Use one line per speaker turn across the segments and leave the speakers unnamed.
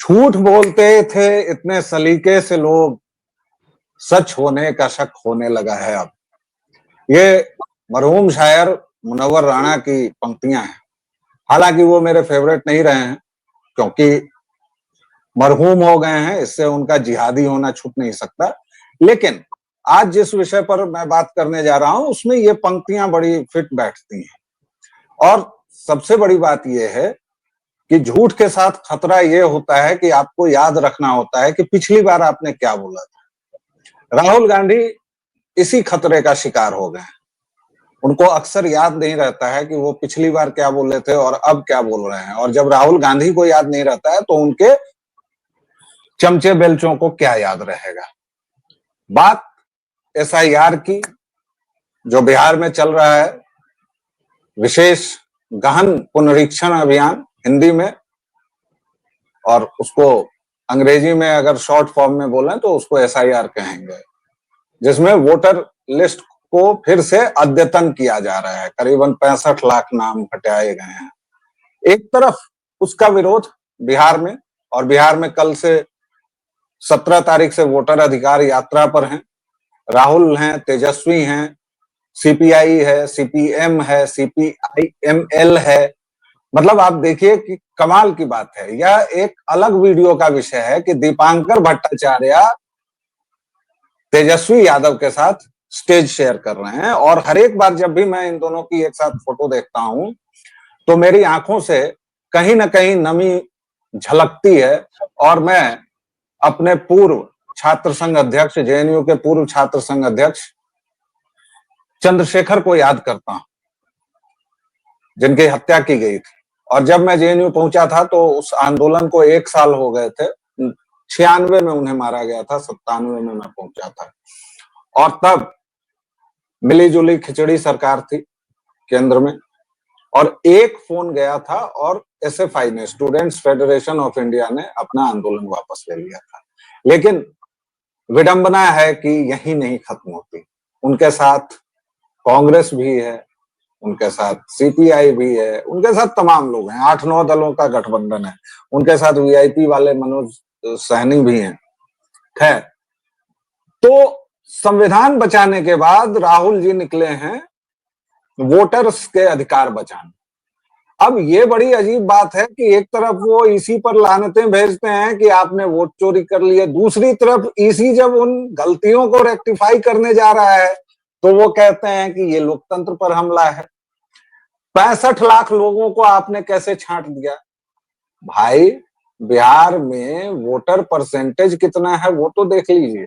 झूठ बोलते थे इतने सलीके से लोग, सच होने का शक होने लगा है अब। ये मरहूम शायर मुनव्वर राणा की पंक्तियां हैं। हालांकि वो मेरे फेवरेट नहीं रहे हैं, क्योंकि मरहूम हो गए हैं, इससे उनका जिहादी होना छुप नहीं सकता। लेकिन आज जिस विषय पर मैं बात करने जा रहा हूं, उसमें ये पंक्तियां बड़ी फिट बैठती हैं। और सबसे बड़ी बात यह है कि झूठ के साथ खतरा यह होता है कि आपको याद रखना होता है कि पिछली बार आपने क्या बोला था। राहुल गांधी इसी खतरे का शिकार हो गए। उनको अक्सर याद नहीं रहता है कि वो पिछली बार क्या बोले थे और अब क्या बोल रहे हैं। और जब राहुल गांधी को याद नहीं रहता है तो उनके चमचे बेलचों को क्या याद रहेगा। बात एसआईआर की, जो बिहार में चल रहा है, विशेष गहन पुनरीक्षण अभियान हिंदी में, और उसको अंग्रेजी में अगर शॉर्ट फॉर्म में बोलें तो उसको एसआईआर कहेंगे, जिसमें वोटर लिस्ट को फिर से अद्यतन किया जा रहा है। करीबन 65 लाख नाम हटाए गए हैं। एक तरफ उसका विरोध बिहार में, और बिहार में कल से 17 तारीख से वोटर अधिकार यात्रा पर हैं। राहुल हैं, तेजस्वी हैं, सीपीआई है, सीपीएम है, सीपीआईएमएल है। मतलब आप देखिए कि कमाल की बात है। यह एक अलग वीडियो का विषय है कि दीपांकर भट्टाचार्य तेजस्वी यादव के साथ स्टेज शेयर कर रहे हैं। और हर एक बार जब भी मैं इन दोनों की एक साथ फोटो देखता हूं तो मेरी आंखों से कहीं ना कहीं नमी झलकती है। और मैं अपने पूर्व छात्र संघ अध्यक्ष, जेएनयू के पूर्व छात्र संघ अध्यक्ष चंद्रशेखर को याद करता हूं, जिनकी हत्या की गई थी। और जब मैं जेएनयू पहुंचा था तो उस आंदोलन को 1 साल हो गए थे। 96 में उन्हें मारा गया था, 97 में मैं पहुंचा था। और तब मिली जुली खिचड़ी सरकार थी केंद्र में, और एक फोन गया था और एसएफआई ने, स्टूडेंट्स फेडरेशन ऑफ इंडिया ने, अपना आंदोलन वापस ले लिया था। लेकिन विडंबना है कि यही नहीं खत्म होती। उनके साथ कांग्रेस भी है, उनके साथ सीपीआई भी है, उनके साथ तमाम लोग हैं। 8-9 दलों का गठबंधन है। उनके साथ वीआईपी वाले मनोज सहनी भी हैं। खैर, तो संविधान बचाने के बाद राहुल जी निकले हैं वोटर्स के अधिकार बचाने। अब ये बड़ी अजीब बात है कि एक तरफ वो ईसी पर लानतें भेजते हैं कि आपने वोट चोरी कर लिए, दूसरी तरफ ईसी जब उन गलतियों को रेक्टिफाई करने जा रहा है तो वो कहते हैं कि ये लोकतंत्र पर हमला है। 65 लाख लोगों को आपने कैसे छांट दिया भाई? बिहार में वोटर परसेंटेज कितना है वो तो देख लीजिए,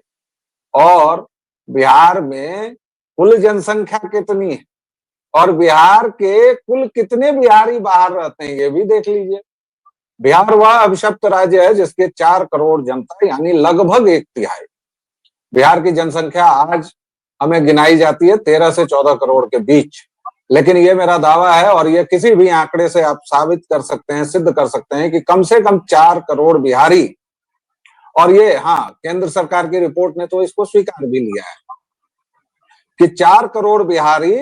और बिहार में कुल जनसंख्या कितनी है, और बिहार के कुल कितने बिहारी बाहर रहते हैं ये भी देख लीजिए। बिहार वह अभिशप्त राज्य है जिसके 4 करोड़ जनता, यानी लगभग 1/3। बिहार की जनसंख्या आज हमें गिनाई जाती है 13 से 14 करोड़ के बीच। लेकिन ये मेरा दावा है, और ये किसी भी आंकड़े से आप साबित कर सकते हैं, सिद्ध कर सकते हैं, कि कम से कम 4 करोड़ बिहारी, और ये, हाँ, केंद्र सरकार की रिपोर्ट ने तो इसको स्वीकार भी लिया है कि 4 करोड़ बिहारी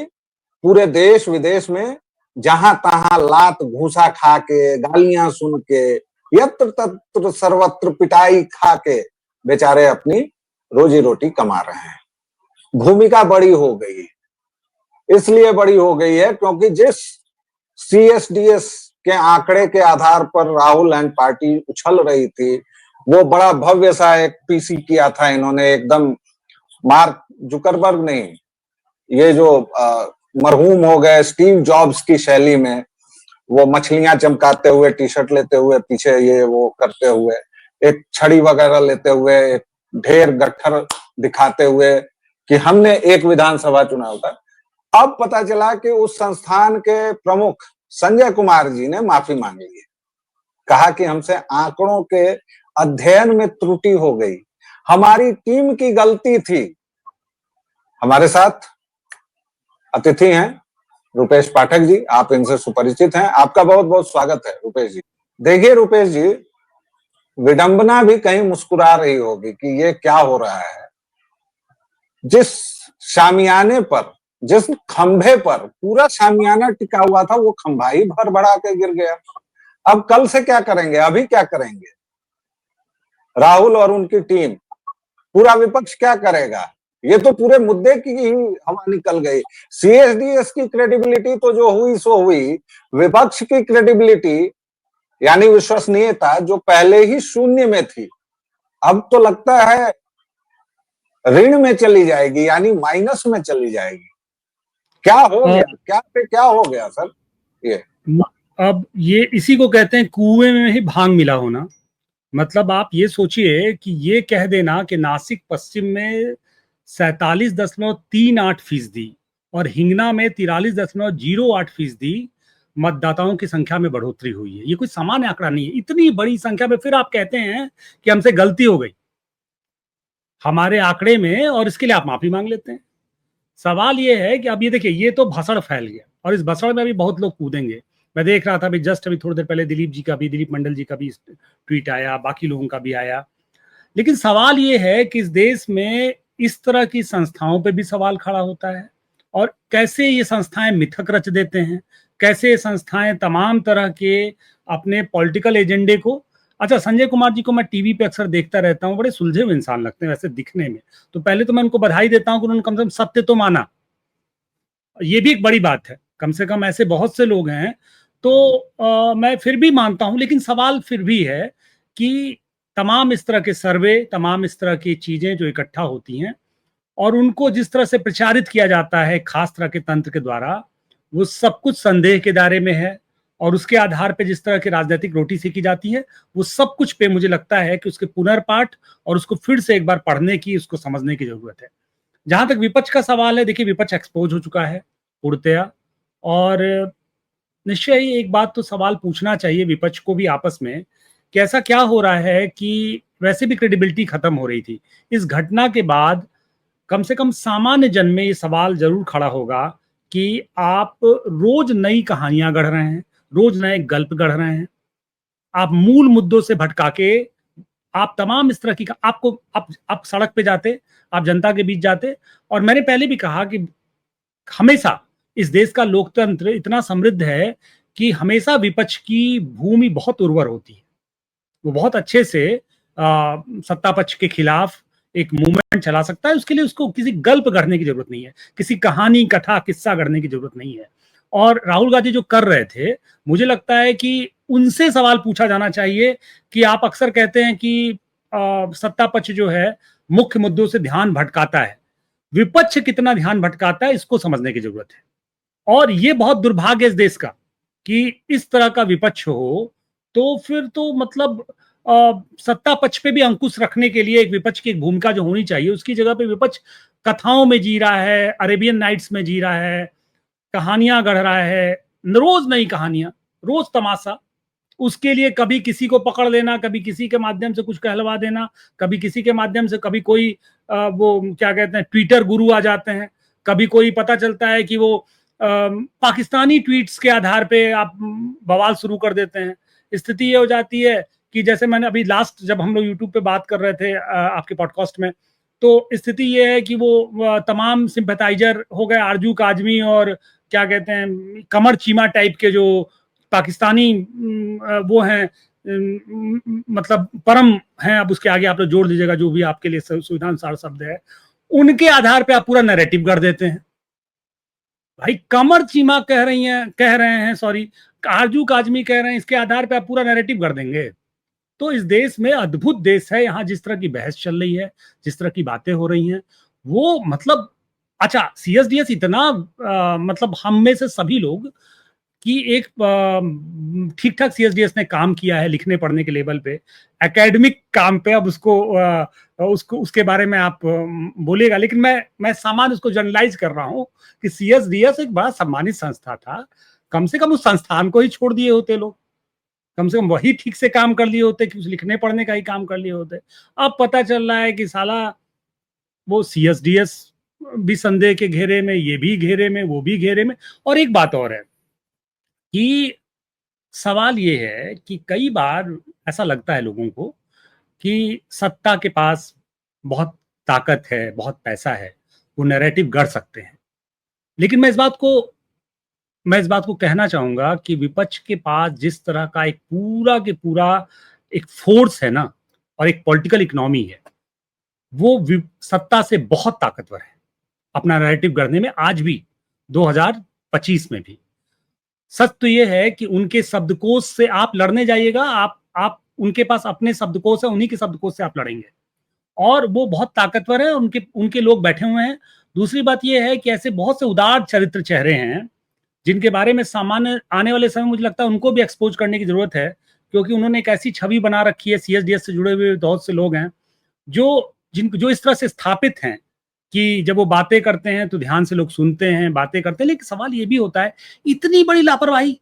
पूरे देश विदेश में जहां तहां लात घूसा खा के, गालियां सुन के, यत्र तत्र सर्वत्र पिटाई खा के बेचारे अपनी रोजी रोटी कमा रहे हैं। भूमिका बड़ी हो गई, इसलिए बड़ी हो गई है क्योंकि जिस सीएसडीएस के आंकड़े के आधार पर राहुल एंड पार्टी उछल रही थी, वो बड़ा भव्य सा एक पीसी किया था इन्होंने, एकदम मार्क जुकरबर्ग नहीं, ये जो मरहूम हो गए स्टीव जॉब्स की शैली में, वो मछलियां चमकाते हुए, टी शर्ट लेते हुए, पीछे ये वो करते हुए, एक छड़ी वगैरह लेते हुए, एक ढेर गट्ठर दिखाते हुए कि हमने एक विधानसभा चुनाव का। अब पता चला कि उस संस्थान के प्रमुख संजय कुमार जी ने माफी मांग ली है। कहा कि हमसे आंकड़ों के अध्ययन में त्रुटि हो गई, हमारी टीम की गलती थी। हमारे साथ अतिथि हैं रुपेश पाठक जी, आप इनसे सुपरिचित हैं। आपका बहुत बहुत स्वागत है रुपेश जी। देखिए रुपेश जी, विडंबना भी कहीं मुस्कुरा रही होगी कि ये क्या हो रहा है। जिस शामियाने पर, जिस खंभे पर पूरा शामियाना टिका हुआ था, वो खंभा ही भर भरा के गिर गया। अब कल से क्या करेंगे, अभी क्या करेंगे? राहुल और उनकी टीम, पूरा विपक्ष क्या करेगा? ये तो पूरे मुद्दे की ही हवा निकल गई। सीएसडीएस की क्रेडिबिलिटी तो जो हुई सो हुई, विपक्ष की क्रेडिबिलिटी यानी विश्वसनीयता जो पहले ही शून्य में थी, अब तो लगता है ऋण में चली जाएगी, यानी माइनस में चली जाएगी। क्या हो गया, क्या पे क्या हो गया सर? ये
अब ये इसी को कहते हैं कुएं में ही भांग मिला होना। मतलब आप ये सोचिए कि ये कह देना कि नासिक पश्चिम में 47.38% और हिंगना में 43.08% मतदाताओं की संख्या में बढ़ोतरी हुई है। ये कोई सामान्य आंकड़ा नहीं है। इतनी बड़ी संख्या में फिर आप कहते हैं कि हमसे गलती हो गई हमारे आंकड़े में, और इसके लिए आप माफी मांग लेते हैं। सवाल ये है कि अब ये देखिए, ये तो भसड़ फैल गया और इस भसड़ में अभी बहुत लोग कूदेंगे। मैं देख रहा था अभी जस्ट अभी थोड़ी देर पहले दिलीप मंडल जी का भी ट्वीट आया, बाकी लोगों का भी आया। लेकिन सवाल ये है कि इस देश में इस तरह की संस्थाओं पे भी सवाल खड़ा होता है, और कैसे ये संस्थाएं मिथक रच देते हैं, कैसे ये संस्थाएं तमाम तरह के अपने पॉलिटिकल एजेंडे को। अच्छा, संजय कुमार जी को मैं टीवी पे अक्सर देखता रहता हूँ, बड़े सुलझे हुए इंसान लगते हैं वैसे दिखने में। तो पहले तो मैं उनको बधाई देता हूँ कि उन्होंने कम से कम सत्य तो माना, ये भी एक बड़ी बात है। कम से कम ऐसे बहुत से लोग हैं। तो मैं फिर भी मानता हूं, लेकिन सवाल फिर भी है कि तमाम इस तरह के सर्वे, तमाम इस तरह की चीजें जो इकट्ठा होती हैं और उनको जिस तरह से प्रचारित किया जाता है खास तरह के तंत्र के द्वारा, वो सब कुछ संदेह के दायरे में है। और उसके आधार पे जिस तरह की राजनीतिक रोटी सेकी जाती है, वो सब कुछ पे मुझे लगता है कि उसके पुनर्पाठ और उसको फिर से एक बार पढ़ने की, उसको समझने की जरूरत है। जहां तक विपक्ष का सवाल है, देखिए विपक्ष एक्सपोज हो चुका है पूर्णतया। और निश्चय ही एक बात तो सवाल पूछना चाहिए विपक्ष को भी आपस में कि ऐसा क्या हो रहा है कि वैसे भी क्रेडिबिलिटी खत्म हो रही थी। इस घटना के बाद कम से कम सामान्य जन में ये सवाल जरूर खड़ा होगा कि आप रोज नई कहानियां गढ़ रहे हैं, रोज नए गल्प गढ़ रहे हैं, आप मूल मुद्दों से भटका के आप तमाम इस तरह की आपको आप सड़क पे जाते, आप जनता के बीच जाते। और मैंने पहले भी कहा कि हमेशा इस देश का लोकतंत्र इतना समृद्ध है कि हमेशा विपक्ष की भूमि बहुत उर्वर होती है। वो बहुत अच्छे से सत्ता पक्ष के खिलाफ एक मूवमेंट चला सकता है। उसके लिए उसको किसी गल्प गढ़ने की जरूरत नहीं है, किसी कहानी, कथा, किस्सा गढ़ने की जरूरत नहीं है। और राहुल गांधी जो कर रहे थे, मुझे लगता है कि उनसे सवाल पूछा जाना चाहिए कि आप अक्सर कहते हैं कि सत्ता पक्ष जो है मुख्य मुद्दों से ध्यान भटकाता है, विपक्ष कितना ध्यान भटकाता है, इसको समझने की जरूरत है। और ये बहुत दुर्भाग्य इस देश का कि इस तरह का विपक्ष हो। तो फिर तो मतलब सत्ता पक्ष पे भी अंकुश रखने के लिए एक विपक्ष की एक भूमिका जो होनी चाहिए, उसकी जगह पे विपक्ष कथाओं में जी रहा है, अरेबियन नाइट्स में जी रहा है, कहानियां गढ़ रहा है, रोज नई कहानियां, रोज तमाशा। उसके लिए कभी किसी को पकड़ लेना, कभी किसी के माध्यम से कुछ कहलवा देना, कभी किसी के माध्यम से, कभी कोई वो क्या कहते हैं ट्विटर गुरु आ जाते हैं, कभी कोई पता चलता है कि वो पाकिस्तानी ट्वीट्स के आधार पे आप बवाल शुरू कर देते हैं। स्थिति ये हो जाती है कि जैसे मैंने अभी लास्ट जब हम लोग यूट्यूब पे बात कर रहे थे आपके पॉडकास्ट में, तो स्थिति ये है कि वो तमाम सिंपैथाइजर हो गए आरजू काजमी और क्या कहते हैं कमर चीमा टाइप के जो पाकिस्तानी वो हैं, मतलब परम हैं, अब उसके आगे आप लोग जोड़ दीजिएगा जो भी आपके लिए सुविधानुसार शब्द है, उनके आधार पे आप पूरा नैरेटिव कर देते हैं। भाई कमर चीमा कह रहे हैं सॉरी, आरजू काजमी कह रहे हैं, इसके आधार पे आप पूरा नैरेटिव कर देंगे। तो इस देश में अद्भुत देश है, यहाँ जिस तरह की बहस चल रही है, जिस तरह की बातें हो रही हैं, वो मतलब अच्छा सीएसडीएस इतना मतलब हम में से सभी लोग कि एक ठीक ठाक सीएसडीएस ने काम किया है लिखने पढ़ने के लेवल पे, एकेडमिक काम पे। अब उसको उसके बारे में आप बोलिएगा, लेकिन मैं सामान्य उसको जनरलाइज कर रहा हूँ कि सीएसडीएस एक बड़ा सम्मानित संस्था था। कम से कम उस संस्थान को ही छोड़ दिए होते लोग, कम से कम वही ठीक से काम कर लिए होते कि उस लिखने पढ़ने का ही काम कर लिए होते। अब पता चल रहा है कि साला वो सीएसडीएस भी संदेह के घेरे में, ये भी घेरे में, वो भी घेरे में। और एक बात और है कि सवाल ये है कि कई बार ऐसा लगता है लोगों को कि सत्ता के पास बहुत ताकत है, बहुत पैसा है, वो नैरेटिव गढ़ सकते हैं। लेकिन मैं इस बात को कहना चाहूंगा कि विपक्ष के पास जिस तरह का एक पूरा के पूरा एक फोर्स है ना, और एक पॉलिटिकल इकोनॉमी है, वो सत्ता से बहुत ताकतवर है अपना नैरेटिव गढ़ने में, आज भी 2025 में भी। सच तो ये है कि उनके शब्दकोश से आप लड़ने जाइएगा, आप उनके पास अपने शब्दकोश है, उन्हीं के शब्दकोश से आप लड़ेंगे, और वो बहुत ताकतवर है, उनके उनके लोग बैठे हुए हैं। दूसरी बात ये है कि ऐसे बहुत से उदार चरित्र चेहरे हैं जिनके बारे में सामान्य आने वाले समय मुझे लगता है उनको भी एक्सपोज करने की जरूरत है, क्योंकि उन्होंने एक ऐसी छवि बना रखी है, सीएसडीएस से जुड़े हुए बहुत से लोग हैं जो इस तरह से स्थापित हैं कि जब वो बातें करते हैं तो ध्यान से लोग सुनते हैं, बातें करते हैं। लेकिन सवाल ये भी होता है, इतनी बड़ी लापरवाही,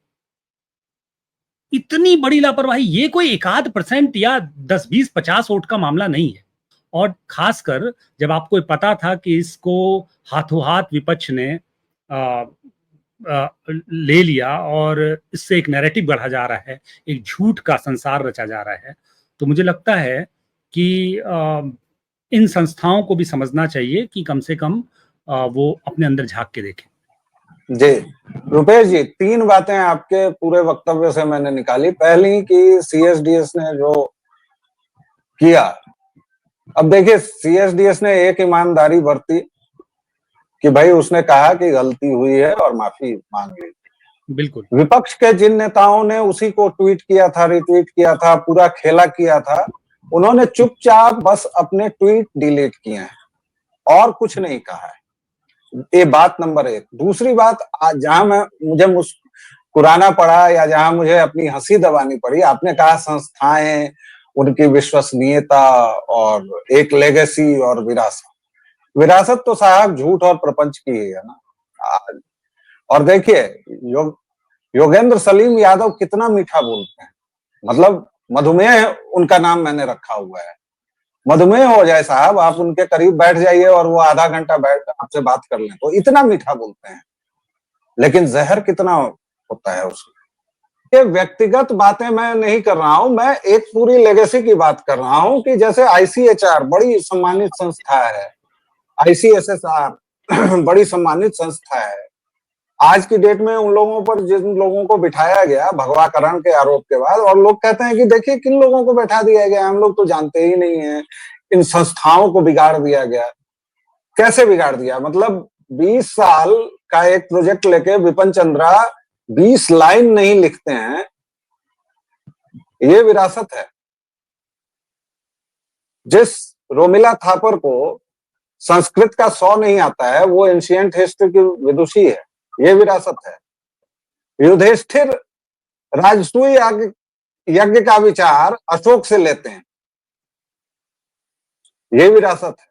इतनी बड़ी लापरवाही, ये कोई 1-8% या 10-20-50 वोट का मामला नहीं है। और खासकर जब आपको पता था कि इसको हाथों हाथ विपक्ष ने ले लिया और इससे एक नैरेटिव गढ़ा जा रहा है, एक झूठ का संसार रचा जा रहा है, तो मुझे लगता है कि इन संस्थाओं को भी समझना चाहिए कि कम से कम वो अपने अंदर झांक के देखें।
जी रुपेश जी, 3 बातें आपके पूरे वक्तव्य से मैंने निकाली। पहली कि सीएसडीएस ने जो किया, अब देखिए सीएसडीएस ने एक ईमानदारी बरती कि भाई उसने कहा कि गलती हुई है और माफी मांग ली।
बिल्कुल।
विपक्ष के जिन नेताओं ने उसी को ट्वीट किया था, रिट्वीट किया था, पूरा खेला किया था, उन्होंने चुपचाप बस अपने ट्वीट डिलीट किए हैं और कुछ नहीं कहा है। ये बात नंबर 1। दूसरी बात, जहां मुझे मुस्कुराना पड़ा या जहां मुझे अपनी हंसी दबानी पड़ी, आपने कहा संस्थाएं, उनकी विश्वसनीयता और एक लेगेसी और विरासत। विरासत तो साहब झूठ और प्रपंच की है ना। और देखिए योगेंद्र सलीम यादव कितना मीठा बोलते हैं, मतलब मधुमेह उनका नाम मैंने रखा हुआ है। मधुमेह हो जाए साहब, आप उनके करीब बैठ जाइए और वो आधा घंटा बैठ आपसे बात कर लें, तो इतना मीठा बोलते हैं। लेकिन जहर कितना होता है उसमें। ये व्यक्तिगत बातें मैं नहीं कर रहा हूं, मैं एक पूरी लेगेसी की बात कर रहा हूं कि जैसे आईसीएचआर बड़ी सम्मानित संस्था है, आईसीएसएसआर बड़ी सम्मानित संस्था है। आज की डेट में उन लोगों पर जिन लोगों को बिठाया गया भगवाकरण के आरोप के बाद, और लोग कहते हैं कि देखिए किन लोगों को बैठा दिया गया, हम लोग तो जानते ही नहीं है, इन संस्थाओं को बिगाड़ दिया गया। कैसे बिगाड़ दिया? मतलब 20 साल का एक प्रोजेक्ट लेके विपिन चंद्रा 20 लाइन नहीं लिखते हैं, ये विरासत है। जिस रोमिला थापर को संस्कृत का 100 नहीं आता है, वो एंशिएंट हिस्ट्री की विदुषी है, ये विरासत है। युधिष्ठिर राजसूय यज्ञ का विचार अशोक से लेते हैं, ये विरासत है।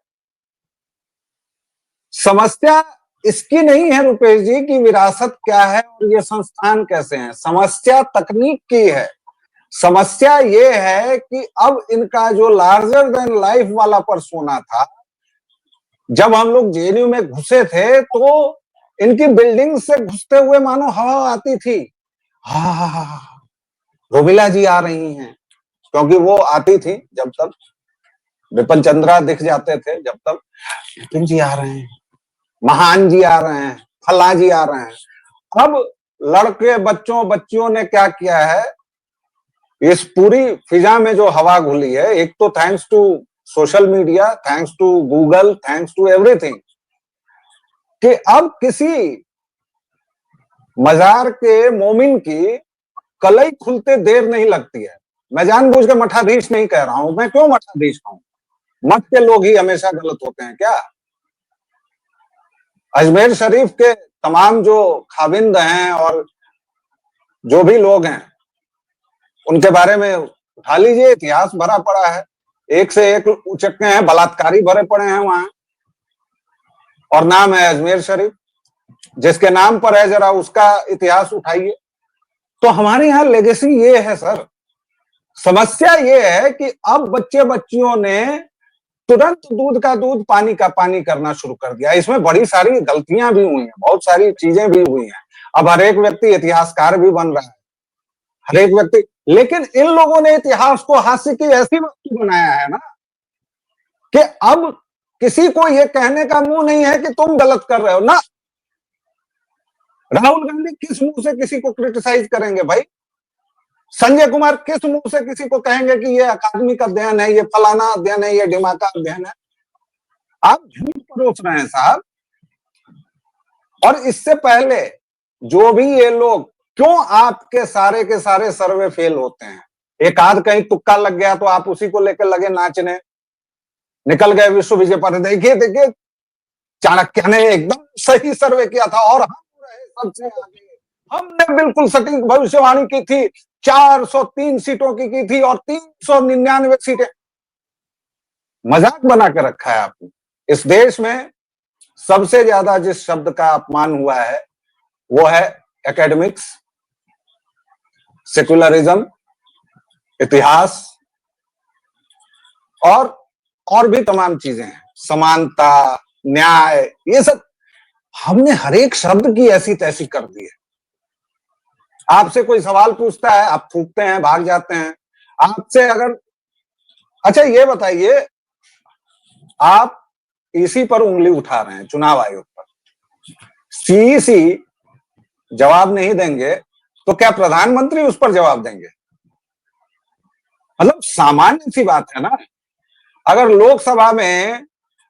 समस्या इसकी नहीं है रुपेश जी कि विरासत क्या है और ये संस्थान कैसे हैं, समस्या तकनीक की है। समस्या ये है कि अब इनका जो लार्जर देन लाइफ वाला पर्सोना था, जब हम लोग जेएनयू में घुसे थे तो इनकी बिल्डिंग से घुसते हुए मानो हवा आती थी, हा रोमिला जी आ रही हैं, क्योंकि वो आती थी जब तक विपिन चंद्रा दिख जाते थे, जब तक विपिन जी आ रहे हैं, महान जी आ रहे हैं, फला जी आ रहे हैं। अब लड़के बच्चों बच्चियों ने क्या किया है, इस पूरी फिजा में जो हवा घुली है, एक तो thanks to social media, thanks to Google, thanks to everything, कि अब किसी मजार के मोमिन की कलई खुलते देर नहीं लगती है। मैं जानबूझ के मठाधीश नहीं कह रहा हूं, मैं क्यों मठाधीश कहूं, मठ के लोग ही हमेशा गलत होते हैं क्या? अजमेर शरीफ के तमाम जो खाविंद हैं और जो भी लोग हैं, उनके बारे में उठा लीजिए, इतिहास भरा पड़ा है, एक से एक उचक्के हैं, बलात्कारी भरे पड़े हैं वहां, और नाम है अजमेर शरीफ। जिसके नाम पर है जरा उसका इतिहास उठाइए। तो हमारे यहाँ लेगेसी ये है सर। समस्या ये है कि अब बच्चे बच्चियों ने तुरंत दूध का दूध पानी का पानी करना शुरू कर दिया। इसमें बड़ी सारी गलतियां भी हुई हैं, बहुत सारी चीजें भी हुई हैं। अब हर एक व्यक्ति इतिहासकार भी बन रहा है, हर एक व्यक्ति, लेकिन इन लोगों ने इतिहास को हास्य की ऐसी वस्तु बनाया है ना कि अब किसी को यह कहने का मुंह नहीं है कि तुम गलत कर रहे हो ना। राहुल गांधी किस मुंह से किसी को क्रिटिसाइज करेंगे भाई? संजय कुमार किस मुंह से किसी को कहेंगे कि ये अकादमी का अध्ययन है, ये फलाना अध्ययन है, ये डिमा का अध्ययन है? आप झूठ परोस रहे हैं साहब। और इससे पहले जो भी ये लोग, क्यों आपके सारे के सारे सर्वे फेल होते हैं? एक आध कहीं तुक्का लग गया तो आप उसी को लेकर लगे नाचने, निकल गए विश्व विजय पर। देखिए देखिए, चाणक्य ने एकदम सही सर्वे किया था और हम रहे सबसे आगे। हमने बिल्कुल सटीक भविष्यवाणी की थी, 403 सीटों की थी और 399 सीटें। मजाक बना के रखा है आपने। इस देश में सबसे ज्यादा जिस शब्द का अपमान हुआ है वो है एकेडमिक्स, सेकुलरिज्म, इतिहास और भी तमाम चीजें हैं, समानता, न्याय, ये सब हमने हर एक शब्द की ऐसी तैसी कर दी है। आपसे कोई सवाल पूछता है, आप थूकते हैं, भाग जाते हैं। आपसे अगर, अच्छा ये बताइए, आप इसी पर उंगली उठा रहे हैं, चुनाव आयोग पर, सीईसी जवाब नहीं देंगे तो क्या प्रधानमंत्री उस पर जवाब देंगे? मतलब सामान्य सी बात है ना। अगर लोकसभा में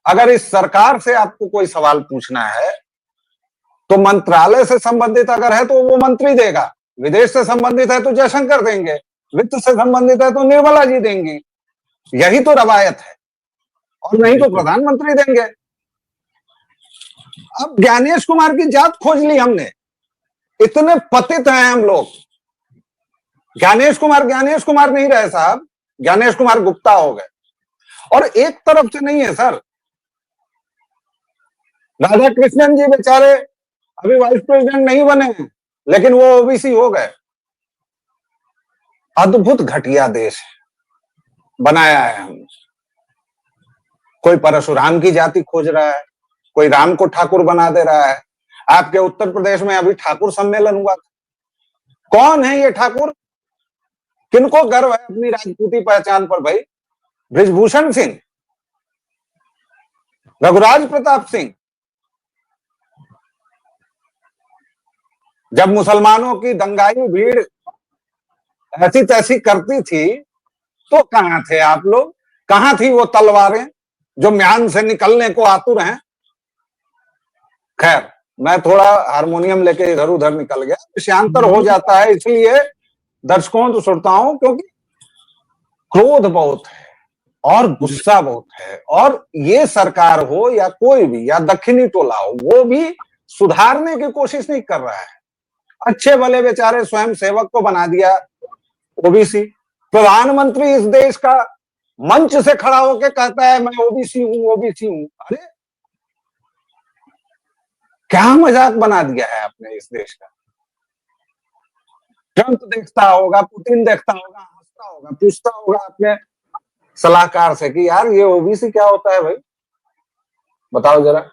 अगर इस सरकार से आपको कोई सवाल पूछना है तो मंत्रालय से संबंधित अगर है तो वो मंत्री देगा, विदेश से संबंधित है तो जयशंकर देंगे, वित्त से संबंधित है तो निर्मला जी देंगी। यही तो रवायत है, और नहीं तो प्रधानमंत्री देंगे। अब ज्ञानेश कुमार की जात खोज ली हमने, इतने पतित हैं हम लोग। ज्ञानेश कुमार नहीं रहे साहब, ज्ञानेश कुमार गुप्ता हो गए। और एक तरफ से नहीं है सर, राधा कृष्णन जी बेचारे अभी वाइस प्रेसिडेंट नहीं बने हैं, लेकिन वो ओबीसी हो गए। अद्भुत घटिया देश बनाया है हमने। कोई परशुराम की जाति खोज रहा है, कोई राम को ठाकुर बना दे रहा है। आपके उत्तर प्रदेश में अभी ठाकुर सम्मेलन हुआ था। कौन है ये ठाकुर? किनको गर्व है अपनी राजपूती पहचान पर भाई? बृजभूषण सिंह, रघुराज प्रताप सिंह। जब मुसलमानों की दंगाई भीड़ ऐसी तैसी करती थी तो कहां थे आप लोग? कहां थी वो तलवारें जो म्यान से निकलने को आतुर हैं? खैर, मैं थोड़ा हारमोनियम लेके इधर उधर निकल गया, विषयांतर हो जाता है, इसलिए दर्शकों तो श्रोताओं, क्योंकि क्रोध बहुत है और गुस्सा बहुत है। और ये सरकार हो या कोई भी, या दक्षिणी टोला हो, वो भी सुधारने की कोशिश नहीं कर रहा है। अच्छे भले बेचारे स्वयं सेवक को बना दिया ओबीसी। प्रधानमंत्री इस देश का मंच से खड़ा होकर कहता है मैं ओबीसी हूं, ओबीसी हूं। अरे क्या मजाक बना दिया है आपने इस देश का। ट्रंप देखता होगा, पुतिन देखता होगा, हंसता होगा, पूछता होगा अपने सलाहकार से कि यार ये ओबीसी क्या होता है भाई, बताओ जरा।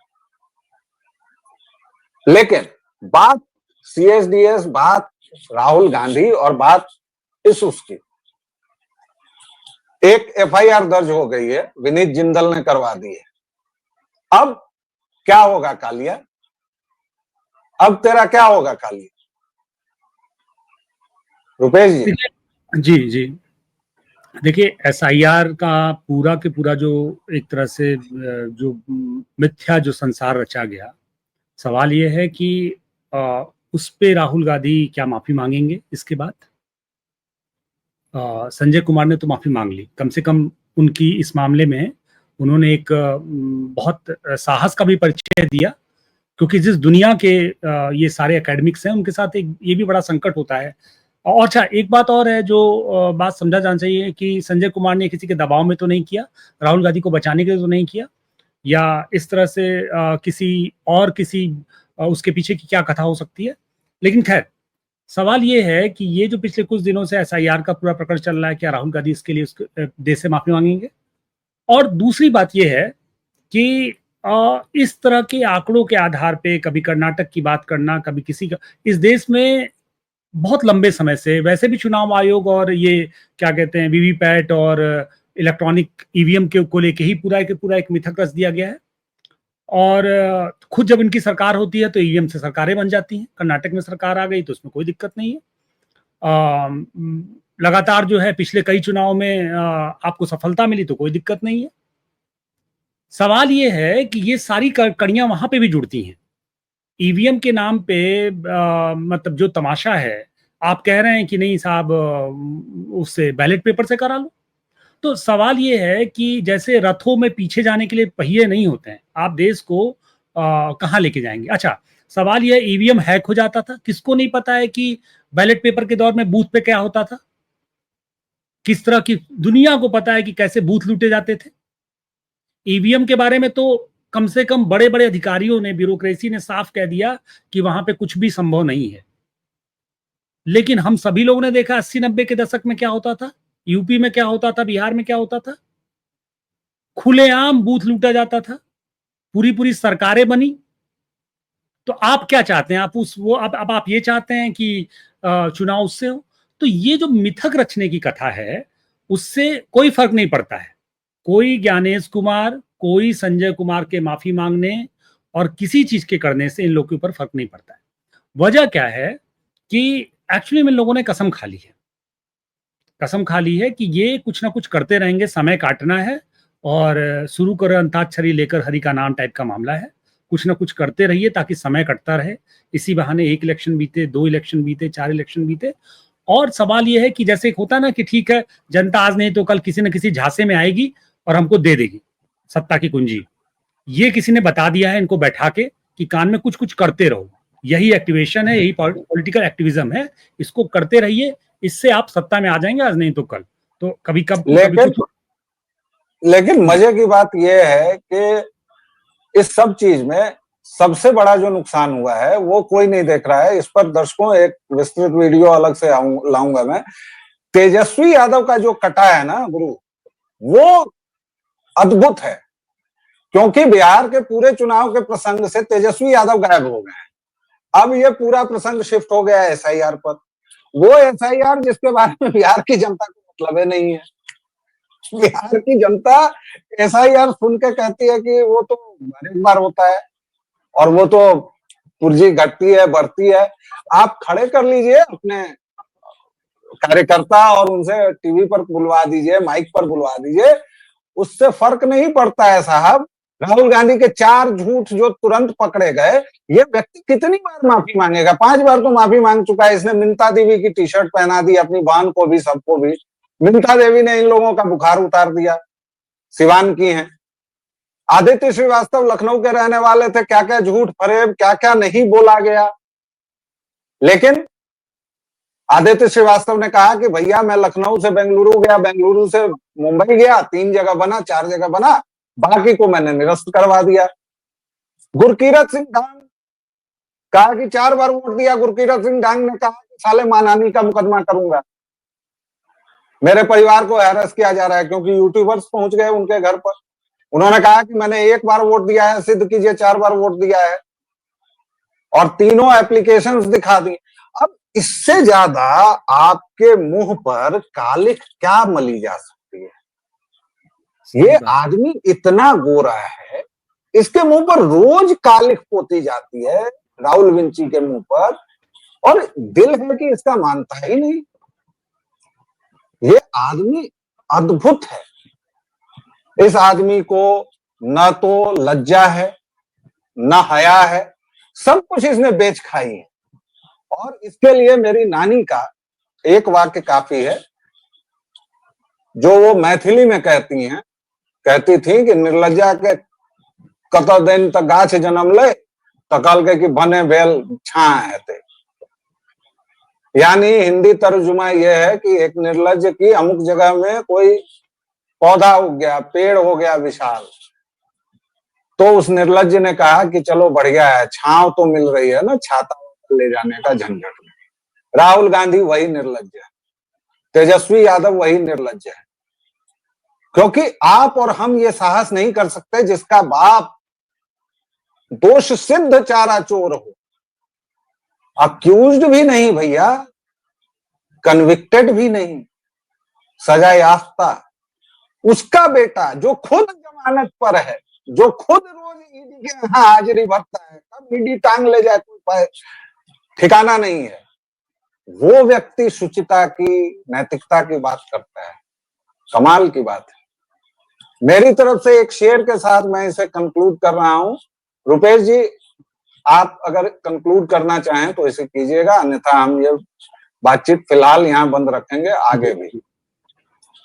लेकिन बात सीएसडीएस, बात राहुल गांधी और बात इस उसकी, एक एफआईआर दर्ज हो गई है, विनीत जिंदल ने करवा दी है। अब क्या होगा कालिया? अब तेरा क्या होगा कालिया? रुपेश जी।
जी जी, देखिए एसआईआर का पूरा के पूरा जो एक तरह से जो मिथ्या जो संसार रचा गया, सवाल ये है कि उस पे राहुल गांधी क्या माफी मांगेंगे इसके बाद? संजय कुमार ने तो माफी मांग ली, कम से कम उनकी इस मामले में उन्होंने एक बहुत साहस का भी परिचय दिया, क्योंकि जिस दुनिया के ये सारे एकेडमिक्स हैं उनके साथ एक ये भी बड़ा संकट होता है। और अच्छा, एक बात और है जो बात समझा जाना चाहिए कि संजय कुमार ने किसी के दबाव में तो नहीं किया, राहुल गांधी को बचाने के लिए तो नहीं किया, या इस तरह से किसी उसके पीछे की क्या कथा हो सकती है। लेकिन खैर, सवाल ये है कि ये जो पिछले कुछ दिनों से एसआईआर का पूरा प्रकरण चल रहा है, क्या राहुल गांधी इसके लिए देश से माफी मांगेंगे? और दूसरी बात ये है कि इस तरह के आंकड़ों के आधार पे कभी कर्नाटक की बात करना, कभी किसी का, इस देश में बहुत लंबे समय से वैसे भी चुनाव आयोग और ये क्या कहते हैं वीवीपैट और इलेक्ट्रॉनिक ईवीएम के को लेके ही पूरा एक मिथक रच दिया गया है। और खुद जब इनकी सरकार होती है तो ईवीएम से सरकारें बन जाती हैं। कर्नाटक में सरकार आ गई तो उसमें कोई दिक्कत नहीं है। लगातार जो है पिछले कई चुनाव में आपको सफलता मिली तो कोई दिक्कत नहीं है। सवाल ये है कि ये सारी कड़ियां वहां पे भी जुड़ती हैं। ईवीएम के नाम पे मतलब जो तमाशा है, आप कह रहे हैं कि नहीं साहब उससे बैलेट पेपर से करा लो। तो सवाल ये है कि जैसे रथों में पीछे जाने के लिए पहिए नहीं होते हैं, आप देश को कहाँ लेके जाएंगे। अच्छा, सवाल ये ईवीएम हैक हो जाता था, किसको नहीं पता है कि बैलेट पेपर के दौर में बूथ पे क्या होता था, किस तरह की, दुनिया को पता है कि कैसे बूथ लूटे जाते थे। ईवीएम के बारे में तो कम से कम बड़े बड़े अधिकारियों ने, ब्यूरोक्रेसी ने साफ कह दिया कि वहां पे कुछ भी संभव नहीं है। लेकिन हम सभी लोगों ने देखा 80-90 के दशक में क्या होता था, यूपी में क्या होता था, बिहार में क्या होता था, खुलेआम बूथ लूटा जाता था, पूरी पूरी सरकारें बनी। तो आप क्या चाहते हैं, आप उस वो अब आप ये चाहते हैं कि चुनाव उससे हो। तो ये जो मिथक रचने की कथा है, उससे कोई फर्क नहीं पड़ता है। कोई ज्ञानेश कुमार, कोई संजय कुमार के माफी मांगने और किसी चीज के करने से इन लोगों के ऊपर फर्क नहीं पड़ता है। वजह क्या है कि एक्चुअली में लोगों ने कसम खा ली है, कसम खा ली है कि ये कुछ ना कुछ करते रहेंगे, समय काटना है और शुरू करो अंताक्षरी लेकर हरि का नाम टाइप का मामला है। कुछ ना कुछ करते रहिए ताकि समय कटता रहे, इसी बहाने 1 इलेक्शन बीते, 2 इलेक्शन बीते, 4 इलेक्शन बीते। और सवाल यह है कि जैसे एक होता ना कि ठीक है, जनता आज नहीं तो कल किसी न किसी झांसे में आएगी और हमको दे देगी सत्ता की कुंजी। ये किसी ने बता दिया है इनको बैठा के कि कान में कुछ कुछ करते रहो, यही एक्टिवेशन है, यही पॉलिटिकल एक्टिविज्म है, इसको करते रहिए, इससे आप सत्ता में आ जाएंगे, आज नहीं तो कल। तो कभी कब
लेकिन मजे की बात यह है कि इस सब चीज में सबसे बड़ा जो नुकसान हुआ है वो कोई नहीं देख रहा है। इस पर दर्शकों एक विस्तृत वीडियो अलग से लाऊंगा मैं। तेजस्वी यादव का जो कटा है ना गुरु, वो अद्भुत है, क्योंकि बिहार के पूरे चुनाव के प्रसंग से तेजस्वी यादव गायब हो गए हैं। अब ये पूरा प्रसंग शिफ्ट हो गया है एसआईआर पर। वो एसआईआर जिसके बारे में बिहार की जनता को मतलब ही नहीं है। बिहार की जनता एसआईआर सुन के कहती है कि वो तो हर एक बार होता है और वो तो पुर्जी घटती है, बढ़ती है। आप खड़े कर लीजिए अपने कार्यकर्ता और उनसे टीवी पर बुलवा दीजिए, माइक पर बुलवा दीजिए, उससे फर्क नहीं पड़ता है साहब। राहुल गांधी के 4 झूठ जो तुरंत पकड़े गए, ये व्यक्ति कितनी बार माफी मांगेगा? 5 बार तो माफी मांग चुका है। इसने मिन्ता देवी की टी शर्ट पहना दी अपनी बहन को भी, सबको भी। मिन्ता देवी ने इन लोगों का बुखार उतार दिया, सिवान की हैं। आदित्य श्रीवास्तव लखनऊ के रहने वाले थे, क्या क्या झूठ फरेब, क्या क्या नहीं बोला गया। लेकिन आदित्य श्रीवास्तव ने कहा कि भैया मैं लखनऊ से बेंगलुरु गया, बेंगलुरु से मुंबई गया, 3 जगह बना, 4 जगह बना, बाकी को मैंने निरस्त करवा दिया। गुरकीरत सिंह डांग कहा कि 4 बार वोट दिया। गुरकीरत सिंह डांग ने कहा कि साले मानहानि का मुकदमा करूंगा, मेरे परिवार को हैरेस किया जा रहा है, क्योंकि यूट्यूबर्स पहुंच गए उनके घर पर। उन्होंने कहा कि मैंने 1 बार वोट दिया है, सिद्ध कीजिए 4 बार वोट दिया है, और तीनों एप्लीकेशंस दिखा दी। अब इससे ज्यादा आपके मुंह पर कालिख क्या मली जा सकती है? ये आदमी इतना गोरा है, इसके मुंह पर रोज कालिख पोती जाती है, राहुल विंची के मुंह पर, और दिल है कि इसका मानता ही नहीं। ये आदमी अद्भुत है। इस आदमी को न तो लज्जा है, न हया है, सब कुछ इसने बेच खाई है। और इसके लिए मेरी नानी का एक वाक्य काफी है, जो वो मैथिली में कहती थी कि निर्लज्जा के कत दिन तक गाछ जन्म ले, तकल के कि बने भेल छा है। यानी हिंदी तर्जुमा यह है कि एक निर्लज्ज की अमुक जगह में कोई पौधा उग गया, पेड़ हो गया विशाल, तो उस निर्लज्ज ने कहा कि चलो बढ़िया है, छांव तो मिल रही है ना, छाता ले जाने का झंझट नहीं। राहुल गांधी वही निर्लज्ज है, तेजस्वी यादव वही निर्लज्ज है, क्योंकि आप और हम ये साहस नहीं कर सकते जिसका बाप दोष सिद्ध चारा चोर हो, अक्यूज्ड भी नहीं भैया, कन्विक्टेड भी नहीं, सजा याफ्ता, उसका बेटा जो खुद जमानत पर है, जो खुद रोज ईडी के यहाँ हाजिरी भरता है, कब ईडी टांग ले जाए कोई ठिकाना नहीं है, वो व्यक्ति शुचिता की, नैतिकता की बात करता है। कमाल की बात है। मेरी तरफ से एक शेर के साथ मैं इसे कंक्लूड कर रहा हूं। रुपेश जी, आप अगर कंक्लूड करना चाहें तो इसे कीजिएगा, अन्यथा हम ये बातचीत फिलहाल यहाँ बंद रखेंगे, आगे भी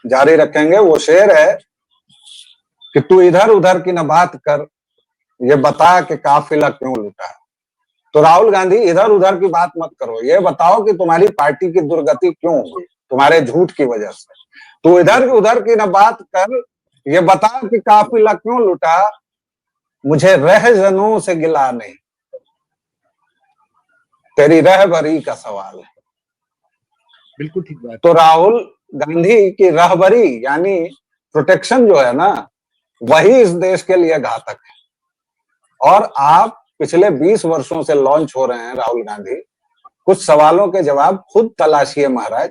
जारी रखेंगे। वो शेर है कि तू इधर उधर की न बात कर, ये बता कि काफिला क्यों लुटा। तो राहुल गांधी, इधर उधर की बात मत करो, ये बताओ कि तुम्हारी पार्टी की दुर्गति क्यों हुई, तुम्हारे झूठ की वजह से। तो इधर उधर की न बात कर, ये बता कि काफिला क्यों लुटा, मुझे रहजनों से गिला नहीं, तेरी रहबरी का सवाल है।
बिल्कुल ठीक बात।
तो राहुल गांधी की रहबरी यानी प्रोटेक्शन जो है ना, वही इस देश के लिए घातक है। और आप पिछले 20 वर्षों से लॉन्च हो रहे हैं राहुल गांधी, कुछ सवालों के जवाब खुद तलाशिए महाराज।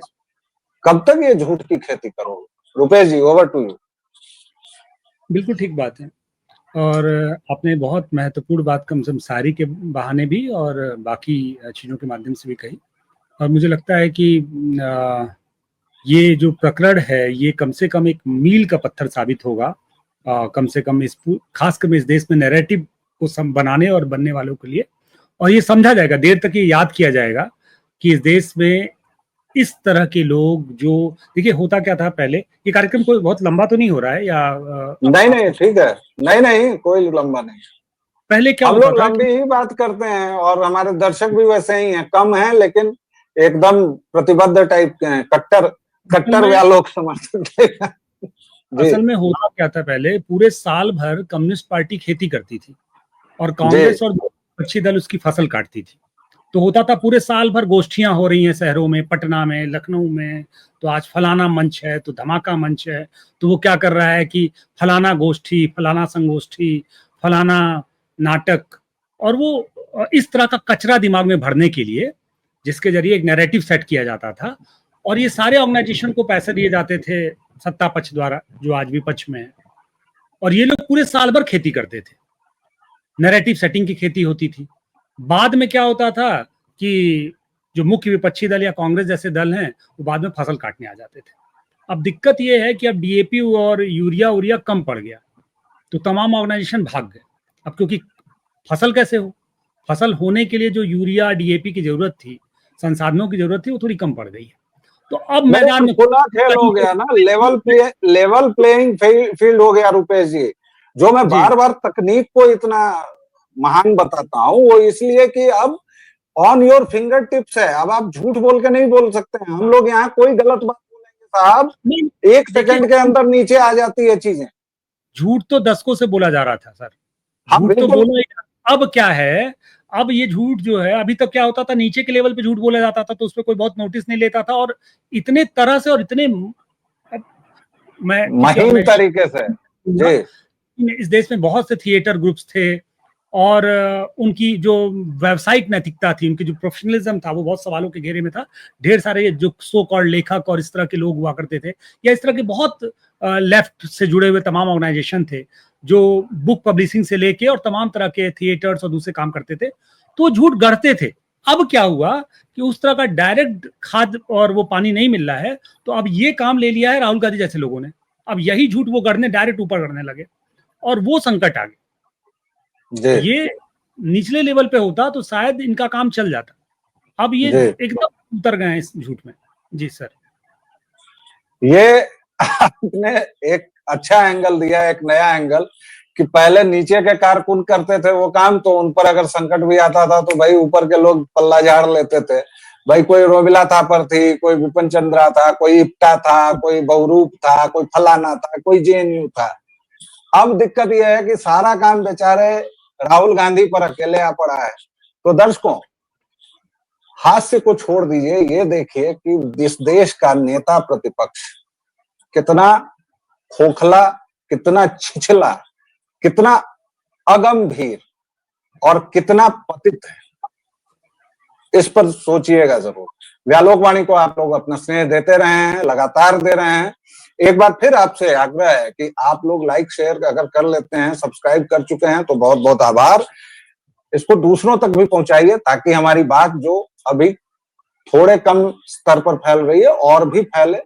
कब तक ये झूठ की खेती करोगे? रुपेश जी, ओवर टू यू।
बिल्कुल ठीक बात है, और आपने बहुत महत्वपूर्ण बात कम से कम सारी के बहाने भी और बाकी चीज़ों के माध्यम से भी कही। और मुझे लगता है कि ये जो प्रकरण है ये कम से कम एक मील का पत्थर साबित होगा, कम से कम खासकर इस देश में नैरेटिव को बनाने और बनने वालों के लिए। और ये समझा जाएगा, देर तक ये याद किया जाएगा कि इस देश में इस तरह के लोग जो, देखिए होता क्या था पहले, ये कार्यक्रम कोई बहुत लंबा तो नहीं हो रहा है या
नहीं ठीक है, नहीं कोई लंबा नहीं।
पहले क्या
हम
होता
लोग
था
लंबी ही बात करते हैं और हमारे दर्शक भी वैसे ही हैं, कम हैं लेकिन एकदम प्रतिबद्ध टाइप के हैं, कट्टर व्यालोक समर्थक।
असल में होता क्या था पहले, पूरे साल भर कम्युनिस्ट पार्टी खेती करती थी और कांग्रेस और विपक्षी दल उसकी फसल काटती थी। तो होता था पूरे साल भर गोष्ठियां हो रही हैं शहरों में, पटना में, लखनऊ में, तो आज फलाना मंच है तो धमाका मंच है, तो वो क्या कर रहा है कि फलाना गोष्ठी, फलाना संगोष्ठी, फलाना नाटक, और वो इस तरह का कचरा दिमाग में भरने के लिए जिसके जरिए एक नैरेटिव सेट किया जाता था। और ये सारे ऑर्गेनाइजेशन को पैसे दिए जाते थे सत्ता पक्ष द्वारा, जो आज भी पक्ष में है, और ये लोग पूरे साल भर खेती करते थे, नैरेटिव सेटिंग की खेती होती थी। बाद में क्या होता था कि जो मुख्य विपक्षी दल या कांग्रेस जैसे दल हैं वो बाद में फसल काटने आ जाते थे। अब दिक्कत ये है कि अब डीएपी और यूरिया कम पड़ गया, तो तमाम ऑर्गेनाइजेशन भाग गए। अब क्योंकि फसल कैसे हो, फसल होने के लिए जो यूरिया डीएपी की जरूरत थी, संसाधनों की जरूरत थी, वो थोड़ी कम पड़ गई है। तो अब मैदान में
खुला खेल हो गया ना, लेवल प्लेइंग फील्ड हो गया। रुपेश जी, जो मैं बार बार तकनीक को इतना महान बताता हूँ वो इसलिए कि अब ऑन योर फिंगर टिप्स है, अब आप झूठ बोल के नहीं बोल सकते हैं। हम लोग यहाँ कोई गलत बात बोलेंगे साहब, 1 सेकंड के अंदर नीचे आ जाती है चीजें।
झूठ तो दशकों से बोला जा रहा था सर, झूठ तो बोला। अब क्या है, अब ये झूठ जो है, अभी तक क्या होता था, नीचे के लेवल पे झूठ बोला जाता था तो उस पर कोई बहुत नोटिस नहीं लेता था, और इतने तरह से और इतने
महीन तरीके से जी।
इस देश में बहुत से थिएटर ग्रुप्स थे और उनकी जो व्यावसायिक नैतिकता थी, उनकी जो प्रोफेशनलिज्म था, वो बहुत सवालों के घेरे में था। ढेर सारे जो सो कॉल्ड लेखक और इस तरह के लोग हुआ करते थे, या इस तरह के बहुत लेफ्ट से जुड़े हुए तमाम ऑर्गेनाइजेशन थे जो बुक पब्लिशिंग से लेके और तमाम तरह के थिएटर्स और दूसरे काम करते थे, तो झूठ गढ़ते थे। अब क्या हुआ कि उस तरह का डायरेक्ट खाद और वो पानी नहीं मिल रहा है, तो अब ये काम ले लिया है राहुल गांधी जैसे लोगों ने। अब यही झूठ वो गढ़ने डायरेक्ट ऊपर गढ़ने लगे और वो संकट आ गया। ये निचले लेवल पे होता तो शायद इनका काम चल जाता, अब ये एकदम उतर गए इस झूठ में। जी सर,
ये आपने एक अच्छा एंगल दिया, एक नया एंगल, कि पहले नीचे के कारकुन करते थे वो काम, तो उन पर अगर संकट भी आता था तो भाई ऊपर के लोग पल्ला झाड़ लेते थे। भाई कोई रोमिला थापर थी, कोई विपिन चंद्रा था, कोई इप्टा था, कोई बहुरूप था, कोई फलाना था, कोई जेएनयू था। अब दिक्कत यह है कि सारा काम बेचारे राहुल गांधी पर अकेले आ पड़ा है। तो दर्शकों, हास्य को छोड़ दीजिए, ये देखिए कि इस देश का नेता प्रतिपक्ष कितना खोखला, कितना छिछला, कितना अगंभीर और कितना पतित है, इस पर सोचिएगा जरूर। व्यालोक वाणी को आप लोग अपना स्नेह देते रहे हैं, लगातार दे रहे हैं। एक बार फिर आपसे आग्रह है कि आप लोग लाइक शेयर अगर कर लेते हैं, सब्सक्राइब कर चुके हैं तो बहुत बहुत आभार। इसको दूसरों तक भी पहुंचाइए ताकि हमारी बात जो अभी थोड़े कम स्तर पर फैल रही है और भी फैले।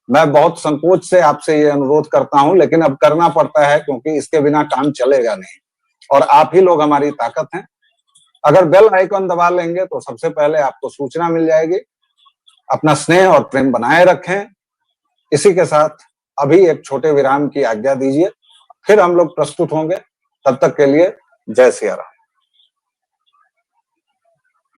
मैं बहुत संकोच से आपसे ये अनुरोध करता हूं, लेकिन अब करना पड़ता है क्योंकि इसके बिना काम चलेगा नहीं और आप ही लोग हमारी ताकत हैं। अगर बेल आइकन दबा लेंगे तो सबसे पहले आपको सूचना मिल जाएगी। अपना स्नेह और प्रेम बनाए रखें। इसी के साथ अभी एक छोटे विराम की आज्ञा दीजिए, फिर हम लोग प्रस्तुत होंगे। तब तक के लिए जय सिया राम।